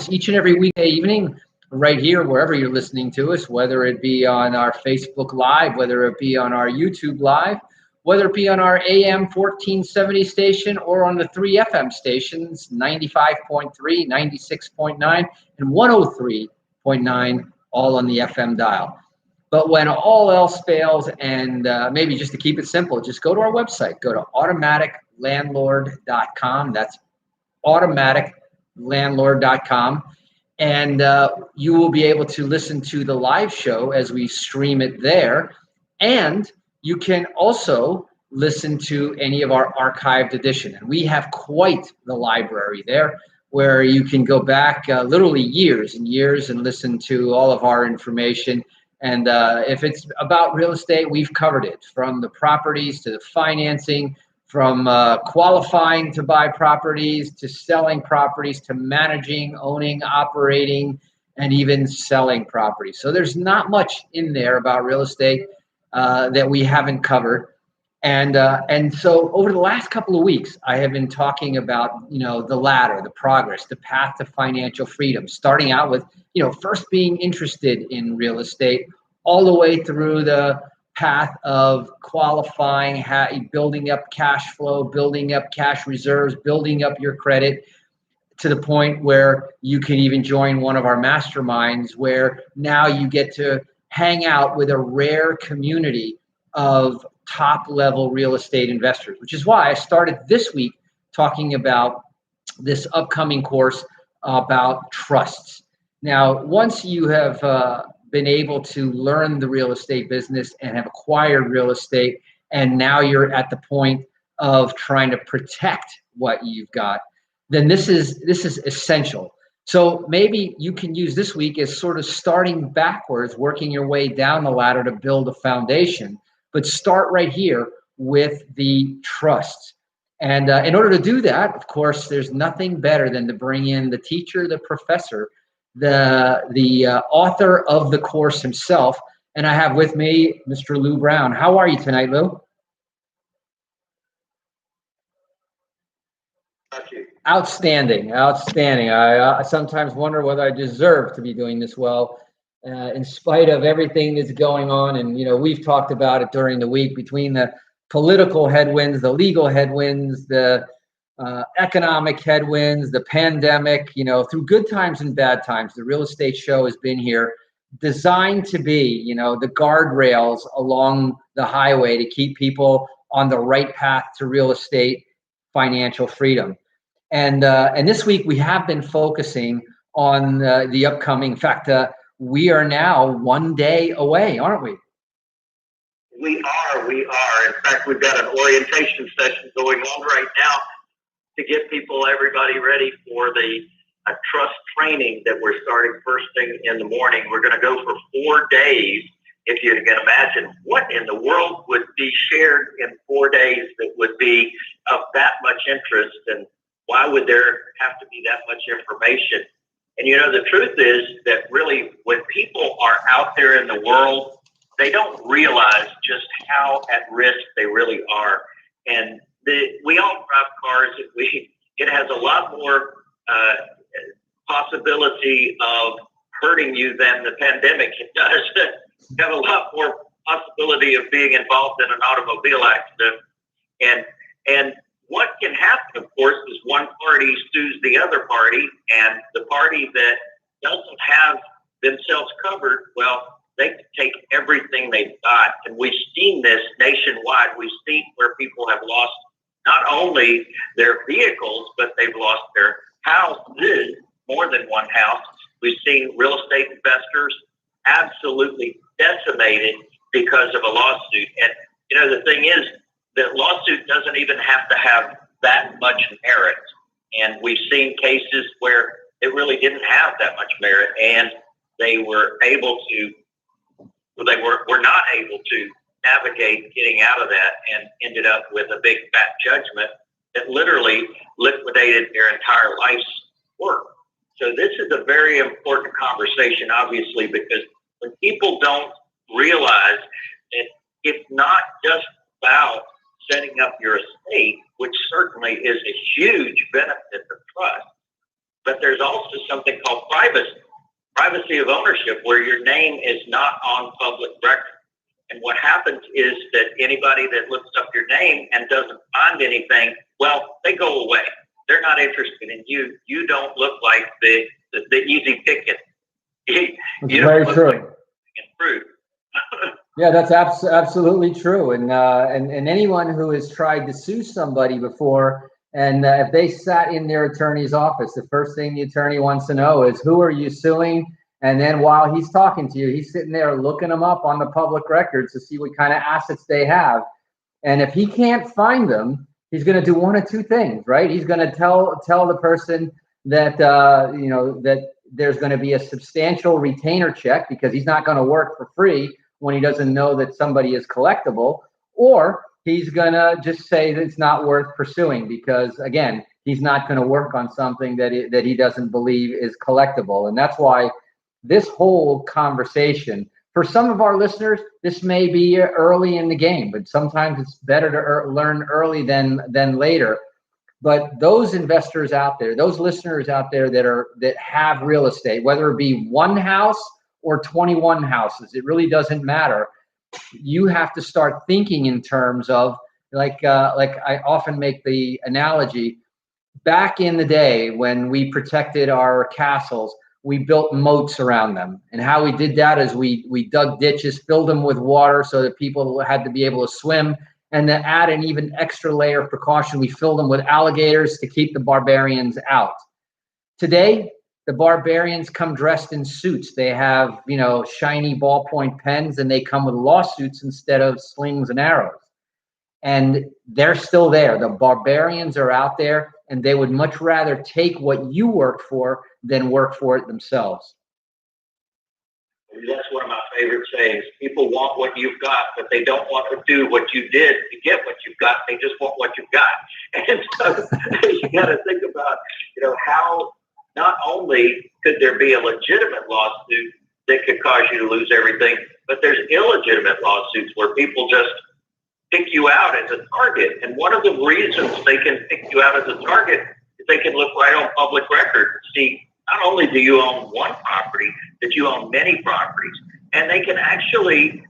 each and every weekday evening right here, wherever you're listening to us, whether it be on our Facebook Live, whether it be on our YouTube Live, whether it be on our AM 1470 station or on the 3 FM stations, 95.3, 96.9, and 103.9, all on the FM dial. But when all else fails, and maybe just to keep it simple, just go to our website. Go to automaticlandlord.com. That's automaticlandlord.com. And you will be able to listen to the live show as we stream it there. And you can also listen to any of our archived edition. And we have quite the library there where you can go back literally years and years and listen to all of our information. And if it's about real estate, we've covered it, from the properties to the financing, from qualifying to buy properties, to selling properties, to managing, owning, operating, and even selling properties. So there's not much in there about real estate that we haven't covered. And so over the last couple of weeks, I have been talking about, the ladder, the progress, the path to financial freedom, starting out with, first being interested in real estate, all the way through the path of qualifying, building up cash flow, building up cash reserves, building up your credit, to the point where you can even join one of our masterminds, where now you get to hang out with a rare community of top level real estate investors, which is why I started this week talking about this upcoming course about trusts. Now, once you have been able to learn the real estate business and have acquired real estate, and now you're at the point of trying to protect what you've got, then this is essential. So maybe you can use this week as sort of starting backwards, working your way down the ladder to build a foundation. But start right here with the trusts. And in order to do that, of course, there's nothing better than to bring in the teacher, the professor, the author of the course himself. And I have with me Mr. Lou Brown. How are you tonight, Lou? Outstanding. I sometimes wonder whether I deserve to be doing this well, in spite of everything that's going on. And, we've talked about it during the week, between the political headwinds, the legal headwinds, the economic headwinds, the pandemic, through good times and bad times. The Real Estate Show has been here, designed to be, the guardrails along the highway to keep people on the right path to real estate financial freedom. And this week we have been focusing on the upcoming. In fact, we are now one day away, aren't we? We are. In fact, we've got an orientation session going on right now to get everybody ready for the trust training that we're starting first thing in the morning. We're going to go for 4 days. If you can imagine what in the world would be shared in 4 days that would be of that much interest, and why would there have to be that much information? And the truth is that really, when people are out there in the world, they don't realize just how at risk they really are. And we all drive cars, and it has a lot more possibility of hurting you than the pandemic. It does have a lot more possibility of being involved in an automobile accident. And what can happen, of course, is one party sues the other party, and the party that doesn't have themselves covered, well, they can take everything they've got. And we've seen this nationwide. We've seen where people have lost not only their vehicles, but they've lost their houses, more than one house. We've seen real estate investors absolutely decimated because of a lawsuit. And, the thing is, that lawsuit doesn't even have to have that much merit. And we've seen cases where it really didn't have that much merit, and they were not able to navigate getting out of that, and ended up with a big fat judgment that literally liquidated their entire life's work. So this is a very important conversation, obviously, because when people don't realize that it's not just about setting up your estate, which certainly is a huge benefit of trust, but there's also something called privacy of ownership, where your name is not on public record. And what happens is that anybody that looks up your name and doesn't find anything, well, they go away. They're not interested in you. You don't look like the easy picket. That's very true. Like fruit. Yeah, that's absolutely true. And anyone who has tried to sue somebody before, and if they sat in their attorney's office, the first thing the attorney wants to know is, who are you suing? And then while he's talking to you, he's sitting there looking them up on the public records to see what kind of assets they have. And if he can't find them, he's going to do one of two things, right? He's going to tell the person that that there's going to be a substantial retainer check, because he's not going to work for free when he doesn't know that somebody is collectible, or he's going to just say that it's not worth pursuing, because again, he's not going to work on something that he doesn't believe is collectible. And that's why this whole conversation, for some of our listeners, this may be early in the game, but sometimes it's better to learn early than later. But those investors out there, those listeners out there that have real estate, whether it be one house or 21 houses, it really doesn't matter. You have to start thinking in terms of, like I often make the analogy, back in the day when we protected our castles, we built moats around them. And how we did that is we dug ditches, filled them with water so that people had to be able to swim. And then add an even extra layer of precaution, we filled them with alligators to keep the barbarians out. Today, the barbarians come dressed in suits. They have, shiny ballpoint pens, and they come with lawsuits instead of slings and arrows. And they're still there. The barbarians are out there, and they would much rather take what you worked for than work for it themselves. That's one of my favorite sayings. People want what you've got, but they don't want to do what you did to get what you've got. They just want what you've got. And so you got to think about, how not only could there be a legitimate lawsuit that could cause you to lose everything, but there's illegitimate lawsuits where people just pick you out as a target. And one of the reasons they can pick you out as a target is they can look right on public record and see, not only do you own one property, that you own many properties, and they can actually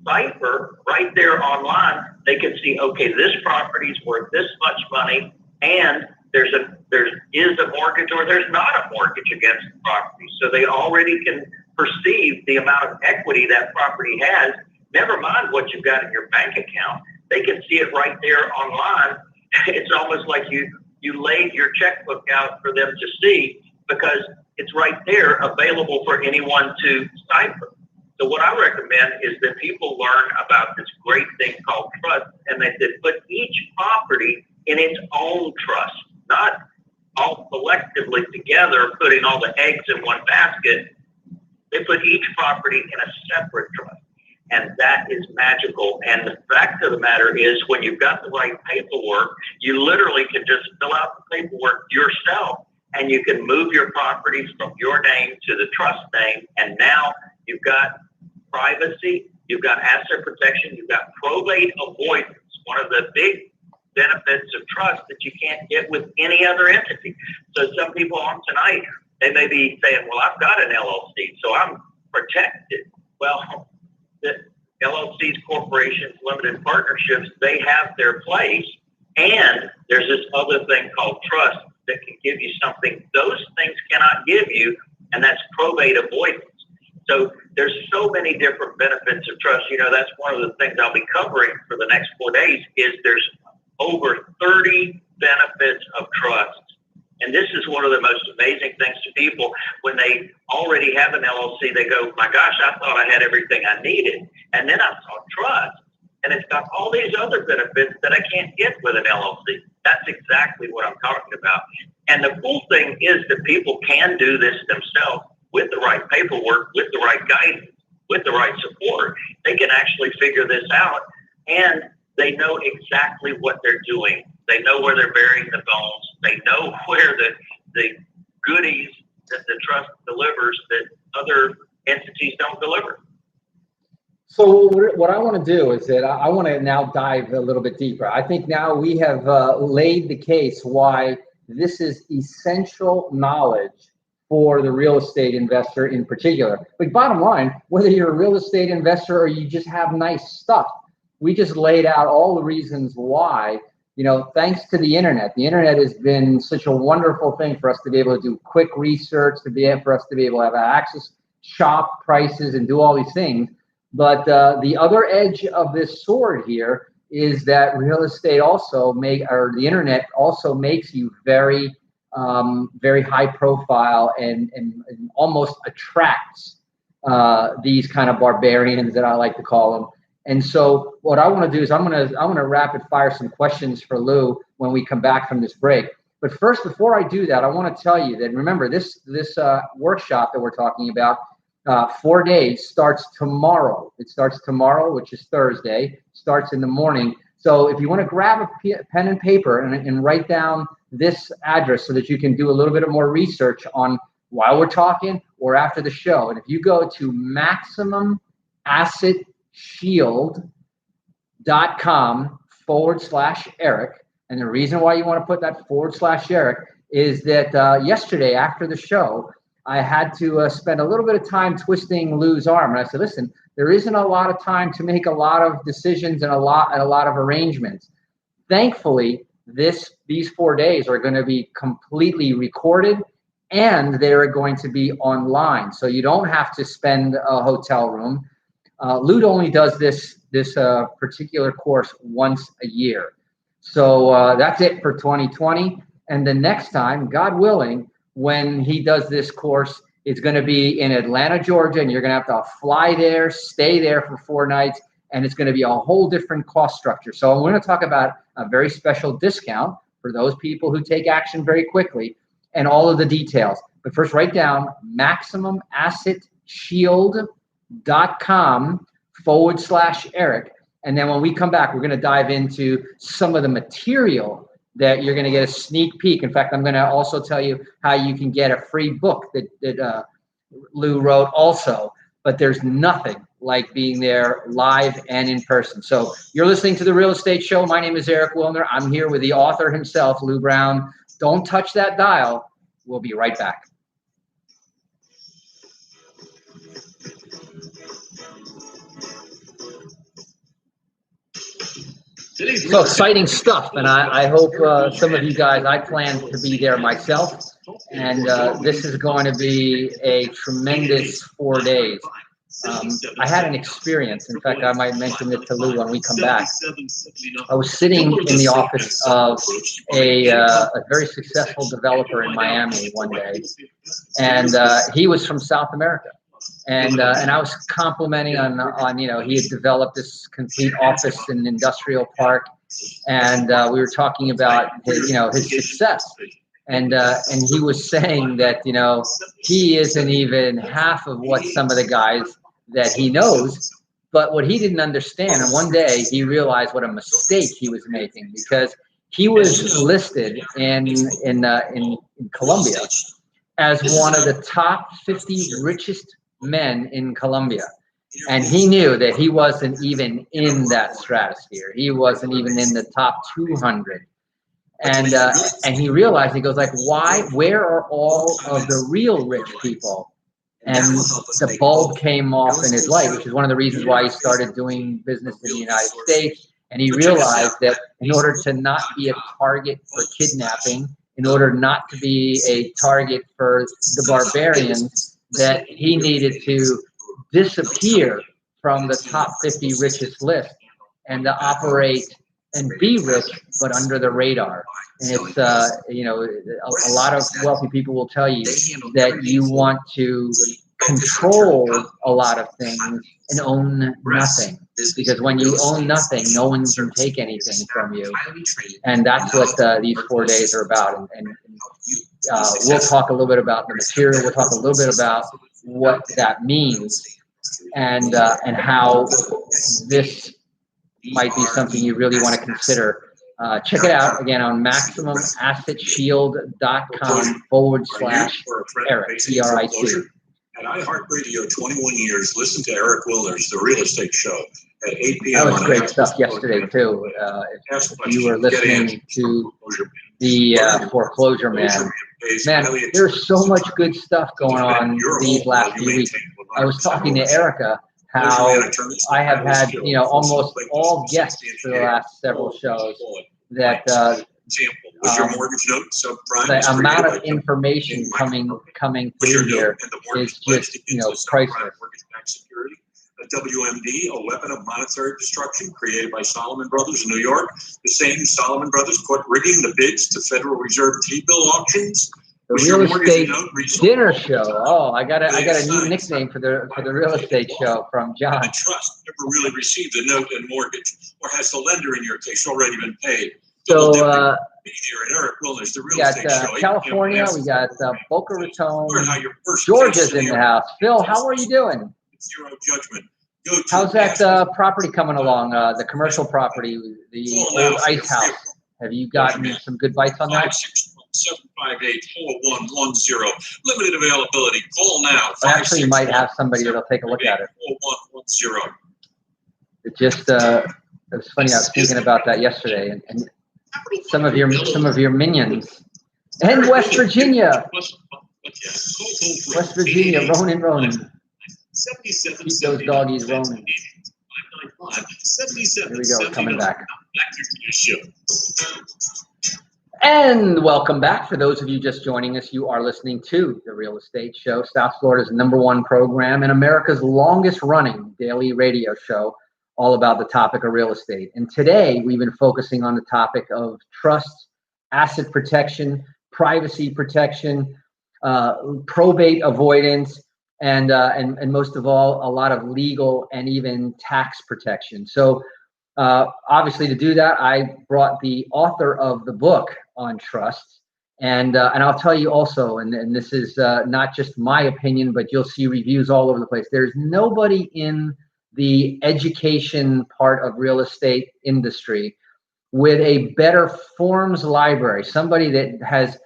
cipher right there online. They can see, okay, this property is worth this much money, and there is a mortgage or there's not a mortgage against the property. So they already can perceive the amount of equity that property has. Never mind what you've got in your bank account. They can see it right there online. It's almost like you laid your checkbook out for them to see, because it's right there available for anyone to cipher. So what I recommend is that people learn about this great thing called trust, and that they put each property in its own trust, not all collectively together, putting all the eggs in one basket. They put each property in a separate trust, and that is magical. And the fact of the matter is, when you've got the right paperwork, you literally can just fill out the paperwork yourself, and you can move your properties from your name to the trust name. And now you've got privacy, you've got asset protection, you've got probate avoidance, one of the big benefits of trust that you can't get with any other entity. So some people on tonight, they may be saying, well, I've got an LLC, so I'm protected. Well, the LLCs, corporations, limited partnerships, they have their place. And there's this other thing called trust that can give you something those things cannot give you, and that's probate avoidance. So there's so many different benefits of trust. That's one of the things I'll be covering for the next 4 days, is there's over 30 benefits of trust. And this is one of the most amazing things to people. When they already have an LLC, they go, my gosh, I thought I had everything I needed. And then I saw trust, and it's got all these other benefits that I can't get with an LLC. That's exactly what I'm talking about. And the cool thing is that people can do this themselves with the right paperwork, with the right guidance, with the right support. They can actually figure this out, and they know exactly what they're doing. They know where they're burying the bones. They know where the goodies that the trust delivers that other entities don't deliver. So what I want to do is that I want to now dive a little bit deeper. I think now we have laid the case why this is essential knowledge for the real estate investor in particular. But bottom line, whether you're a real estate investor or you just have nice stuff, we just laid out all the reasons why. Thanks to the internet. The internet has been such a wonderful thing for us to be able to do quick research, for us to be able to have access, shop prices, and do all these things. But the other edge of this sword here is that real estate the internet also makes you very, very high profile and almost attracts these kind of barbarians that I like to call them. And so what I want to do is I'm going to rapid fire some questions for Lou when we come back from this break. But first, before I do that, I want to tell you that, remember, this workshop that we're talking about, 4 days, starts tomorrow. It starts tomorrow, which is Thursday, starts in the morning. So if you want to grab a pen and paper and write down this address so that you can do a little bit of more research on while we're talking or after the show. And if you go to maximumassetShield.com/Eric, and the reason why you want to put that /Eric is that yesterday after the show, I had to spend a little bit of time twisting Lou's arm. And I said, listen, there isn't a lot of time to make a lot of decisions and a lot of arrangements. Thankfully, these 4 days are going to be completely recorded, and they're going to be online. So you don't have to spend a hotel room. Lou only does this particular course once a year. So that's it for 2020. And the next time, God willing, when he does this course, it's going to be in Atlanta, Georgia, and you're going to have to fly there, stay there for 4 nights, and it's going to be a whole different cost structure. So I'm going to talk about a very special discount for those people who take action very quickly and all of the details. But first, write down maximumassetShield.com/Eric. And then when we come back, we're going to dive into some of the material that you're going to get a sneak peek. In fact, I'm going to also tell you how you can get a free book that Lou wrote also. But there's nothing like being there live and in person. So you're listening to The Real Estate Show. My name is Eric Willner. I'm here with the author himself, Lou Brown. Don't touch that dial. We'll be right back. So exciting stuff, and I hope some of you guys, I plan to be there myself, and this is going to be a tremendous 4 days. I had an experience. In fact, I might mention it to Lou when we come back. I was sitting in the office of a very successful developer in Miami one day, and he was from South America. And I was complimenting on he had developed this complete office and industrial park, and we were talking about his success, and he was saying that he isn't even half of what some of the guys that he knows, but what he didn't understand, and one day he realized what a mistake he was making, because he was listed in Colombia as one of the top 50 richest men in Colombia, and he knew that he wasn't even in that stratosphere. He wasn't even in the top 200, and he realized, he goes like, where are all of the real rich people? And the bulb came off in his life, which is one of the reasons why he started doing business in the United States. And he realized that in order to not be a target for kidnapping, in order not to be a target for the barbarians, that he needed to disappear from the top 50 richest list and to operate and be rich, but under the radar. And it's, a lot of wealthy people will tell you that you want to control a lot of things and own nothing. Because when you own nothing, no one can take anything from you. And that's what these 4 days are about. And we'll talk a little bit about the material. We'll talk a little bit about what that means, and how this might be something you really want to consider. Check it out again on maximumassetShield.com/Eric, ERIC. At iHeartRadio 21 years, listen to Eric Willner's The Real Estate Show at 8 p.m. That was great stuff yesterday, too. If you were listening to the foreclosure man. Man, there's so much good stuff going on these last few weeks. I was talking to Erica how I have had, almost all guests for the last several shows that the amount of information coming through here is just, priceless. WMD, a weapon of monetary destruction created by Solomon Brothers in New York. The same Solomon Brothers quit rigging the bids to Federal Reserve T-bill auctions. The real estate dinner show. Oh, I got a new nickname for the real estate show from John. The trust never really received a note and mortgage, or has the lender in your case already been paid? So here at Eric Willner's, the real we got estate show. California, we got Boca Raton, Georgia's in the house. Phil, how are you doing? Zero judgment. How's that property coming along? The commercial property, the old ice house. Have you gotten some good bites on that? 758-4110. Limited availability. Call now. Actually, you might have somebody that'll take a look at it. 4110. It just it was funny. I was thinking about that yesterday, and some of your minions, and West Virginia, Ronan. Keep those doggies roaming. Here we go, coming back. And welcome back. For those of you just joining us, you are listening to The Real Estate Show, South Florida's #1 program and America's longest running daily radio show, all about the topic of real estate. And today we've been focusing on the topic of trust, asset protection, privacy protection, probate avoidance, and most of all, a lot of legal and even tax protection. So obviously, to do that, I brought the author of the book on trust, and I'll tell you also, and this is not just my opinion, but you'll see reviews all over the place. There's nobody in the education part of real estate industry with a better forms library, somebody that has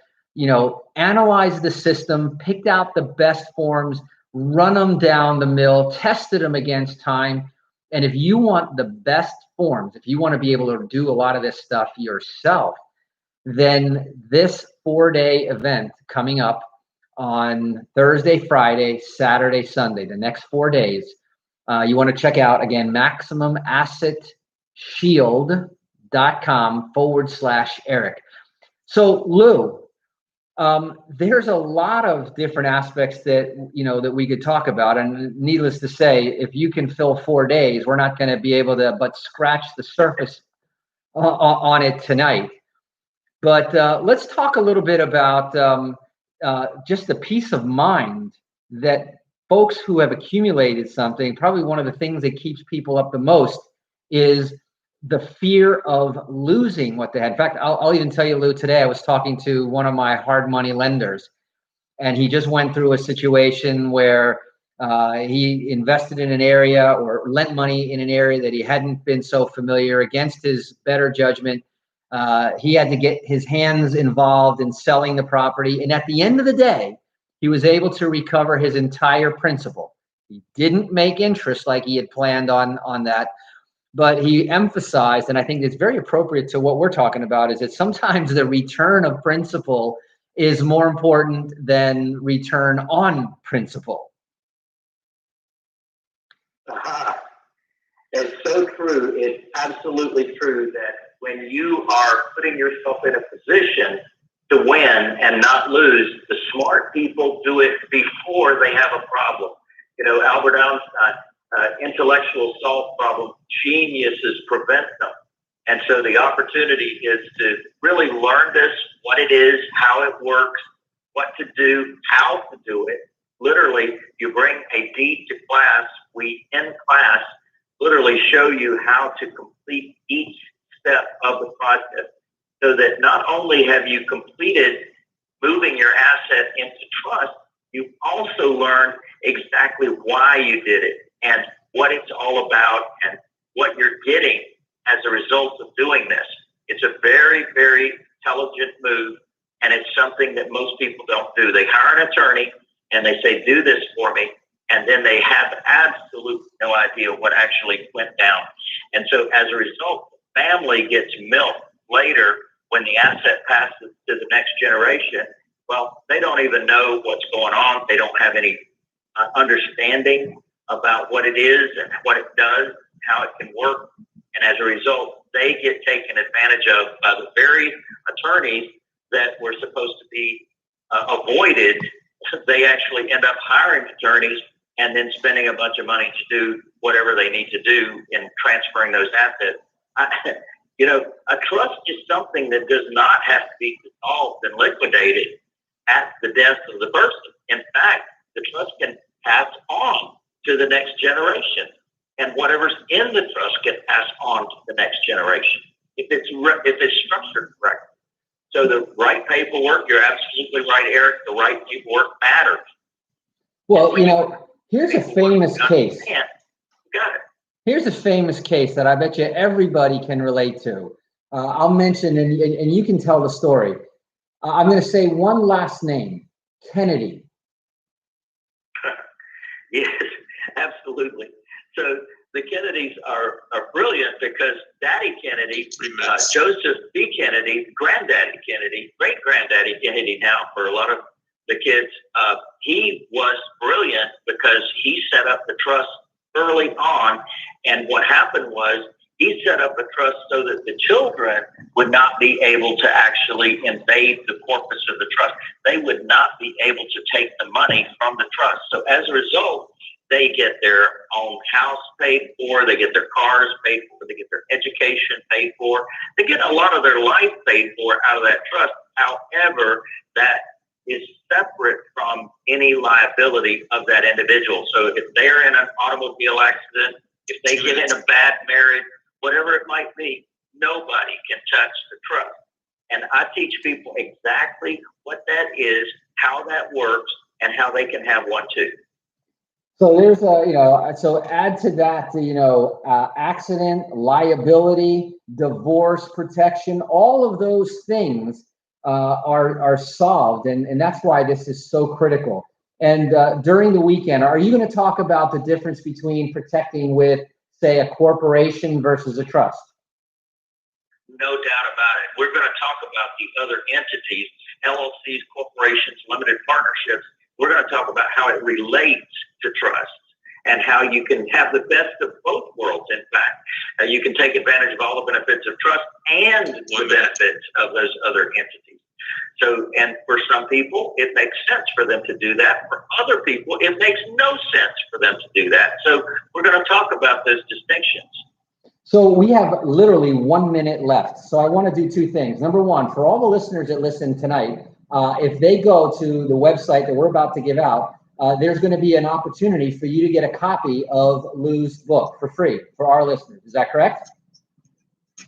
analyzed the system, picked out the best forms, run them down the mill, tested them against time. And if you want the best forms, if you want to be able to do a lot of this stuff yourself, then this 4-day event coming up on Thursday, Friday, Saturday, Sunday, the next 4 days, you want to check out, again, MaximumAssetShield.com/Eric. So Lou, there's a lot of different aspects that we could talk about, and needless to say, if you can fill 4 days, we're not going to be able to but scratch the surface on it tonight. But let's talk a little bit about just the peace of mind that folks who have accumulated something. Probably one of the things that keeps people up the most is the fear of losing what they had. In fact, I'll even tell you, Lou, today I was talking to one of my hard money lenders, and he just went through a situation where he invested in an area or lent money in an area that he hadn't been so familiar. Against his better judgment, he had to get his hands involved in selling the property. And at the end of the day, he was able to recover his entire principal. He didn't make interest like he had planned on that. But he emphasized, and I think it's very appropriate to what we're talking about, is that sometimes the return of principal is more important than return on principal. It's so true. It's absolutely true that when you are putting yourself in a position to win and not lose, the smart people do it before they have a problem. Albert Einstein, intellectuals solve problems, geniuses prevent them. And so the opportunity is to really learn this, what it is, how it works, what to do, how to do it. Literally, you bring a deed to class. We, in class, literally show you how to complete each step of the process, so that not only have you completed moving your asset into trust, you also learn exactly why you did it and what it's all about and what you're getting as a result of doing this. It's a very, very intelligent move, and it's something that most people don't do. They hire an attorney and they say, do this for me, and then they have absolutely no idea what actually went down. And so as a result, the family gets milked later when the asset passes to the next generation, well, they don't even know what's going on. They don't have any understanding about what it is and what it does, how it can work. And as a result, they get taken advantage of by the very attorneys that were supposed to be avoided. They actually end up hiring attorneys and then spending a bunch of money to do whatever they need to do in transferring those assets. A trust is something that does not have to be dissolved and liquidated at the death of the person. In fact, the trust can pass on to the next generation, and whatever's in the trust can pass on to the next generation if it's structured correctly. So the right paperwork, you're absolutely right, Eric, the right paperwork matters. Well, here's a famous case. Got it. Here's a famous case that I bet you everybody can relate to. I'll mention, and you can tell the story. I'm going to say one last name, Kennedy. Yes, absolutely. So the Kennedys are brilliant because Daddy Kennedy, Joseph B. Kennedy, Granddaddy Kennedy, Great-Granddaddy Kennedy now for a lot of the kids, he was brilliant because he set up the trust early on. And what happened was he set up a trust so that the children would not be able to actually invade the corpus of the trust. They would not be able to take the money from the trust. So as a result, they get their own house paid for, they get their cars paid for, they get their education paid for, they get a lot of their life paid for out of that trust. However, that is separate from any liability of that individual. So if they're in an automobile accident, if they get in a bad marriage, whatever it might be, nobody can touch the trust. And I teach people exactly what that is, how that works, and how they can have one too. So there's so add to that, accident, liability, divorce protection, all of those things are solved. And that's why this is so critical. And during the weekend, are you going to talk about the difference between protecting with, say, a corporation versus a trust? No doubt about it. We're going to talk about the other entities, LLCs, corporations, limited partnerships. We're going to talk about how it relates to trust and how you can have the best of both worlds. In fact, you can take advantage of all the benefits of trust and the benefits of those other entities. So, and for some people, it makes sense for them to do that. For other people, it makes no sense for them to do that. So we're going to talk about those distinctions. So we have literally 1 minute left. So I want to do two things. Number one, for all the listeners that listen tonight, if they go to the website that we're about to give out, there's going to be an opportunity for you to get a copy of Lou's book for free for our listeners. Is that correct?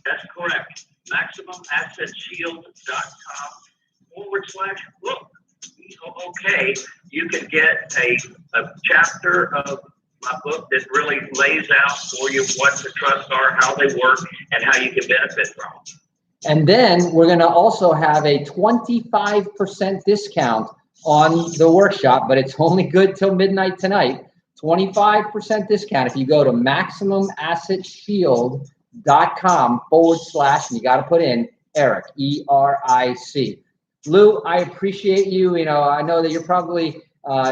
That's correct. MaximumAssetShield.com/book. Okay, you can get a chapter of my book that really lays out for you what the trusts are, how they work, and how you can benefit from them. And then we're going to also have a 25% discount on the workshop, but it's only good till midnight tonight. 25% discount if you go to MaximumAssetShield.com / and you got to put in Eric, ERIC. Lou, I appreciate you. I know that you're probably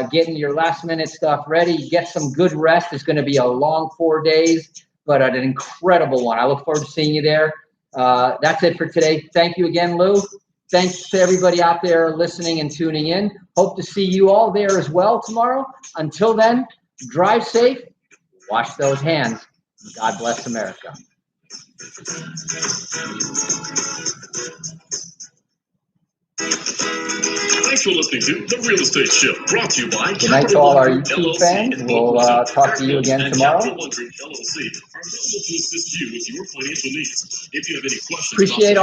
getting your last minute stuff ready. Get some good rest. It's going to be a long 4 days, but an incredible one. I look forward to seeing you there. That's it for today. Thank you again, Lou. Thanks to everybody out there listening and tuning in. Hope to see you all there as well tomorrow. Until then, drive safe, wash those hands. God bless America. Thanks for listening to The Real Estate Show, brought to you by Good night to all our YouTube fans. We'll talk to you again tomorrow. LLC are available to assist you with your financial needs. If you have any questions, Appreciate all